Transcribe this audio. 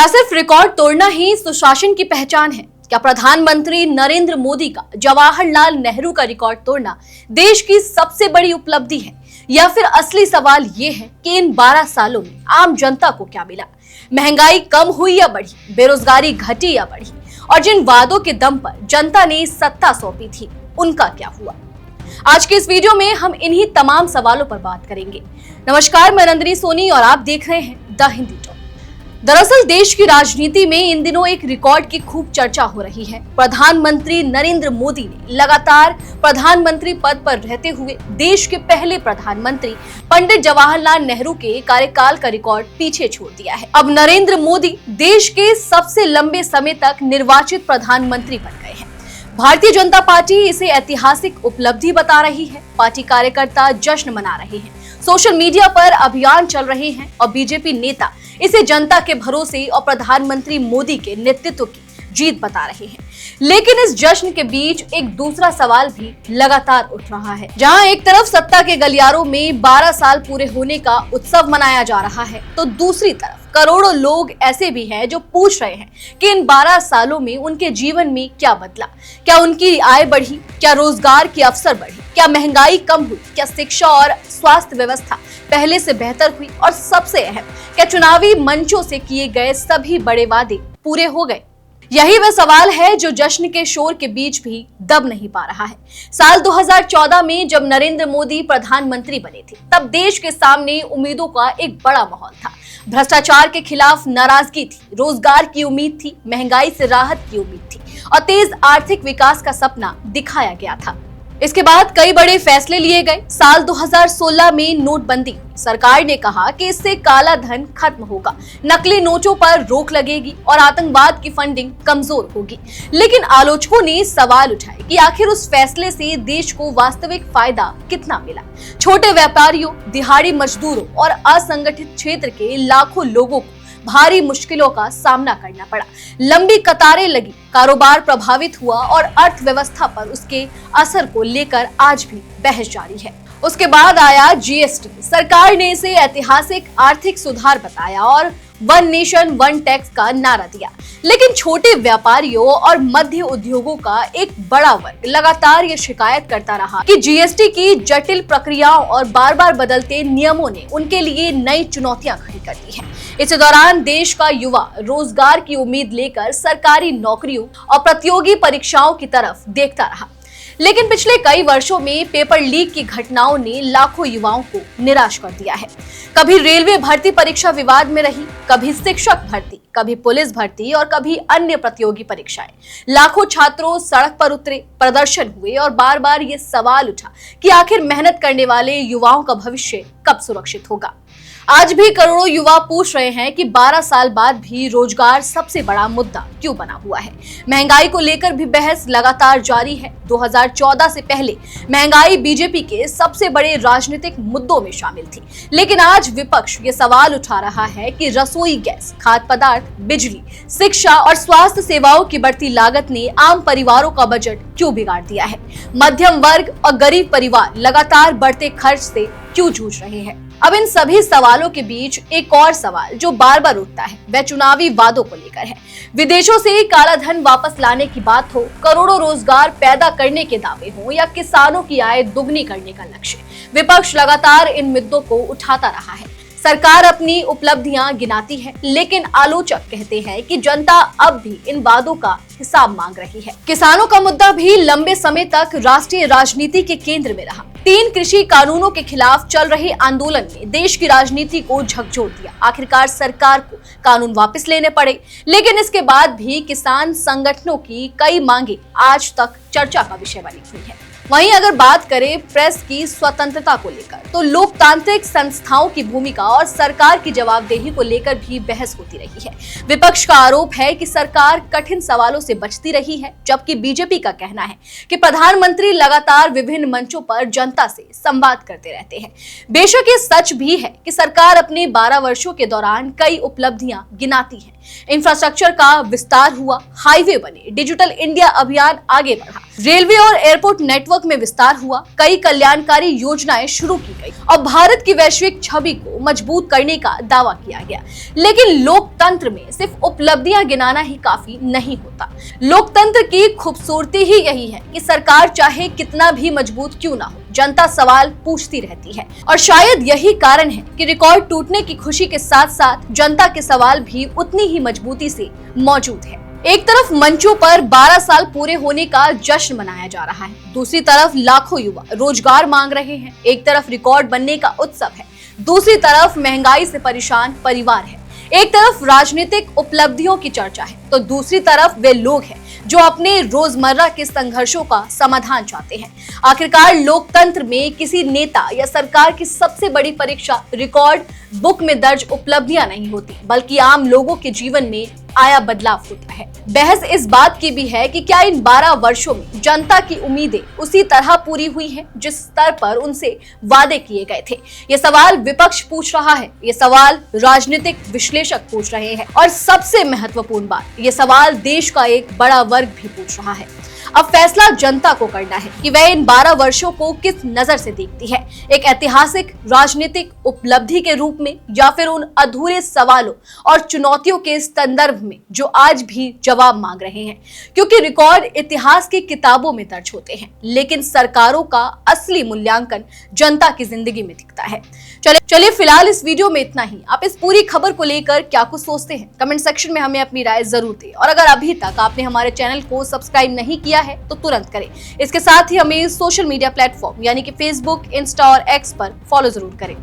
क्या सिर्फ रिकॉर्ड तोड़ना ही सुशासन की पहचान है? क्या प्रधानमंत्री नरेंद्र मोदी का जवाहरलाल नेहरू का रिकॉर्ड तोड़ना देश की सबसे बड़ी उपलब्धि है? या फिर असली सवाल ये है कि इन 12 सालों में आम जनता को क्या मिला? महंगाई कम हुई या बढ़ी? बेरोजगारी घटी या बढ़ी? और जिन वादों के दम पर जनता ने सत्ता सौंपी थी, उनका क्या हुआ? आज के इस वीडियो में हम इन्हीं तमाम सवालों पर बात करेंगे। नमस्कार, मैं नंदिनी सोनी और आप देख रहे हैं द हिंदी टॉक। दरअसल देश की राजनीति में इन दिनों एक रिकॉर्ड की खूब चर्चा हो रही है। प्रधानमंत्री नरेंद्र मोदी ने लगातार प्रधानमंत्री पद पर रहते हुए देश के पहले प्रधानमंत्री पंडित जवाहरलाल नेहरू के कार्यकाल का रिकॉर्ड पीछे छोड़ दिया है। अब नरेंद्र मोदी देश के सबसे लंबे समय तक निर्वाचित प्रधानमंत्री बन गए हैं। भारतीय जनता पार्टी इसे ऐतिहासिक उपलब्धि बता रही है। पार्टी कार्यकर्ता जश्न मना रहे हैं, सोशल मीडिया पर अभियान चल रहे हैं और बीजेपी नेता इसे जनता के भरोसे और प्रधानमंत्री मोदी के नेतृत्व की जीत बता रहे हैं। लेकिन इस जश्न के बीच एक दूसरा सवाल भी लगातार उठ रहा है। जहां एक तरफ सत्ता के गलियारों में 12 साल पूरे होने का उत्सव मनाया जा रहा है, तो दूसरी तरफ करोड़ों लोग ऐसे भी हैं जो पूछ रहे हैं कि इन 12 सालों में उनके जीवन में क्या बदला? क्या उनकी आय बढ़ी? क्या रोजगार के अवसर बढ़े? क्या महंगाई कम हुई? क्या शिक्षा और स्वास्थ्य व्यवस्था पहले से बेहतर हुई? और सबसे अहम, क्या चुनावी मंचों से किए गए सभी बड़े वादे पूरे हो गए? यही वह सवाल है जो जश्न के शोर के बीच भी दब नहीं पा रहा है। साल 2014 में जब नरेंद्र मोदी प्रधानमंत्री बने थे, तब देश के सामने उम्मीदों का एक बड़ा माहौल था। भ्रष्टाचार के खिलाफ नाराजगी थी, रोजगार की उम्मीद थी, महंगाई से राहत की उम्मीद थी और तेज आर्थिक विकास का सपना दिखाया गया था। इसके बाद कई बड़े फैसले लिए गए। साल 2016 में नोटबंदी हुई। सरकार ने कहा कि इससे काला धन खत्म होगा, नकली नोटों पर रोक लगेगी और आतंकवाद की फंडिंग कमजोर होगी। लेकिन आलोचकों ने सवाल उठाए कि आखिर उस फैसले से देश को वास्तविक फायदा कितना मिला? छोटे व्यापारियों, दिहाड़ी मजदूरों और असंगठित क्षेत्र के लाखों लोगों को भारी मुश्किलों का सामना करना पड़ा। लंबी कतारें लगी, कारोबार प्रभावित हुआ और अर्थव्यवस्था पर उसके असर को लेकर आज भी बहस जारी है। उसके बाद आया जीएसटी। सरकार ने इसे ऐतिहासिक आर्थिक सुधार बताया और वन नेशन वन टैक्स का नारा दिया। लेकिन छोटे व्यापारियों और मध्य उद्योगों का एक बड़ा वर्ग लगातार ये शिकायत करता रहा कि जीएसटी की जटिल प्रक्रियाओं और बार बार बदलते नियमों ने उनके लिए नई चुनौतियां खड़ी कर दी हैं। इस दौरान देश का युवा रोजगार की उम्मीद लेकर सरकारी नौकरियों और प्रतियोगी परीक्षाओं की तरफ देखता रहा। लेकिन पिछले कई वर्षों में पेपर लीक की घटनाओं ने लाखों युवाओं को निराश कर दिया है। कभी रेलवे भर्ती परीक्षा विवाद में रही, कभी शिक्षक भर्ती, कभी पुलिस भर्ती और कभी अन्य प्रतियोगी परीक्षाएं। लाखों छात्रों सड़क पर उतरे, प्रदर्शन हुए और बार बार ये सवाल उठा कि आखिर मेहनत करने वाले युवाओं का भविष्य कब सुरक्षित होगा? आज भी करोड़ों युवा पूछ रहे हैं कि 12 साल बाद भी रोजगार सबसे बड़ा मुद्दा क्यों बना हुआ है। महंगाई को लेकर भी बहस लगातार जारी है। 2014 से पहले महंगाई बीजेपी के सबसे बड़े राजनीतिक मुद्दों में शामिल थी। लेकिन आज विपक्ष ये सवाल उठा रहा है कि रसोई गैस, खाद्य पदार्थ, बिजली, शिक्षा और स्वास्थ्य सेवाओं की बढ़ती लागत ने आम परिवारों का बजट क्यों बिगाड़ दिया है? मध्यम वर्ग और गरीब परिवार लगातार बढ़ते खर्च से क्यों जूझ रहे हैं? अब इन सभी सवालों के बीच एक और सवाल जो बार बार उठता है, वह चुनावी वादों को लेकर है। विदेशों से काला धन वापस लाने की बात हो, करोड़ों रोजगार पैदा करने के दावे हो या किसानों की आय दुगनी करने का लक्ष्य, विपक्ष लगातार इन मुद्दों को उठाता रहा है। सरकार अपनी उपलब्धियां गिनाती है, लेकिन आलोचक कहते हैं कि जनता अब भी इन वादों का हिसाब मांग रही है। किसानों का मुद्दा भी लंबे समय तक राष्ट्रीय राजनीति के केंद्र में रहा। 3 कृषि कानूनों के खिलाफ चल रहे आंदोलन ने देश की राजनीति को झकझोर दिया। आखिरकार सरकार को कानून वापस लेने पड़े, लेकिन इसके बाद भी किसान संगठनों की कई मांगे आज तक चर्चा का विषय बनी हुई है। वहीं अगर बात करें प्रेस की स्वतंत्रता को लेकर, तो लोकतांत्रिक संस्थाओं की भूमिका और सरकार की जवाबदेही को लेकर भी बहस होती रही है। विपक्ष का आरोप है कि सरकार कठिन सवालों से बचती रही है, जबकि बीजेपी का कहना है कि प्रधानमंत्री लगातार विभिन्न मंचों पर जनता से संवाद करते रहते हैं। बेशक ये सच भी है कि सरकार अपने 12 वर्षों के दौरान कई उपलब्धियां गिनाती है, इंफ्रास्ट्रक्चर का विस्तार हुआ, हाईवे बने, डिजिटल इंडिया अभियान आगे बढ़ा, रेलवे और एयरपोर्ट नेटवर्क में विस्तार हुआ, कई कल्याणकारी योजनाएं शुरू की गई और भारत की वैश्विक छवि को मजबूत करने का दावा किया गया। लेकिन लोकतंत्र में सिर्फ उपलब्धियां गिनाना ही काफी नहीं होता। लोकतंत्र की खूबसूरती ही यही है कि सरकार चाहे कितना भी मजबूत क्यों ना हो, जनता सवाल पूछती रहती है और शायद यही कारण है कि रिकॉर्ड टूटने की खुशी के साथ साथ जनता के सवाल भी उतनी ही मजबूती से मौजूद है। एक तरफ मंचों पर 12 साल पूरे होने का जश्न मनाया जा रहा है, दूसरी तरफ लाखों युवा रोजगार मांग रहे हैं। एक तरफ रिकॉर्ड बनने का उत्सव है, दूसरी तरफ महंगाई से परेशान परिवार है। एक तरफ राजनीतिक उपलब्धियों की चर्चा है तो दूसरी तरफ वे लोग हैं जो अपने रोजमर्रा के संघर्षों का समाधान चाहते हैं। आखिरकार लोकतंत्र में किसी नेता या सरकार की सबसे बड़ी परीक्षा रिकॉर्ड बुक में दर्ज उपलब्धियां नहीं होती, बल्कि आम लोगों के जीवन में आया बदलाव होता है। बहस इस बात की भी है कि क्या इन 12 वर्षों में जनता की उम्मीदें उसी तरह पूरी हुई हैं जिस स्तर पर उनसे वादे किए गए थे। ये सवाल विपक्ष पूछ रहा है, ये सवाल राजनीतिक विश्लेषक पूछ रहे हैं और सबसे महत्वपूर्ण बात, ये सवाल देश का एक बड़ा वर्ग भी पूछ रहा है। अब फैसला जनता को करना है कि वह इन 12 वर्षों को किस नजर से देखती है, एक ऐतिहासिक राजनीतिक उपलब्धि के रूप में या फिर उन अधूरे सवालों और चुनौतियों के संदर्भ में जो आज भी जवाब मांग रहे हैं। क्योंकि रिकॉर्ड इतिहास की किताबों में दर्ज होते हैं, लेकिन सरकारों का असली मूल्यांकन जनता की जिंदगी में दिखता है। चलिए फिलहाल इस वीडियो में इतना ही। आप इस पूरी खबर को लेकर क्या कुछ सोचते हैं, कमेंट सेक्शन में हमें अपनी राय जरूर दें और अगर अभी तक आपने हमारे चैनल को सब्सक्राइब नहीं किया है तो तुरंत करें। इसके साथ ही हमें सोशल मीडिया प्लेटफॉर्म यानी कि फेसबुक, इंस्टा और एक्स पर फॉलो जरूर करें।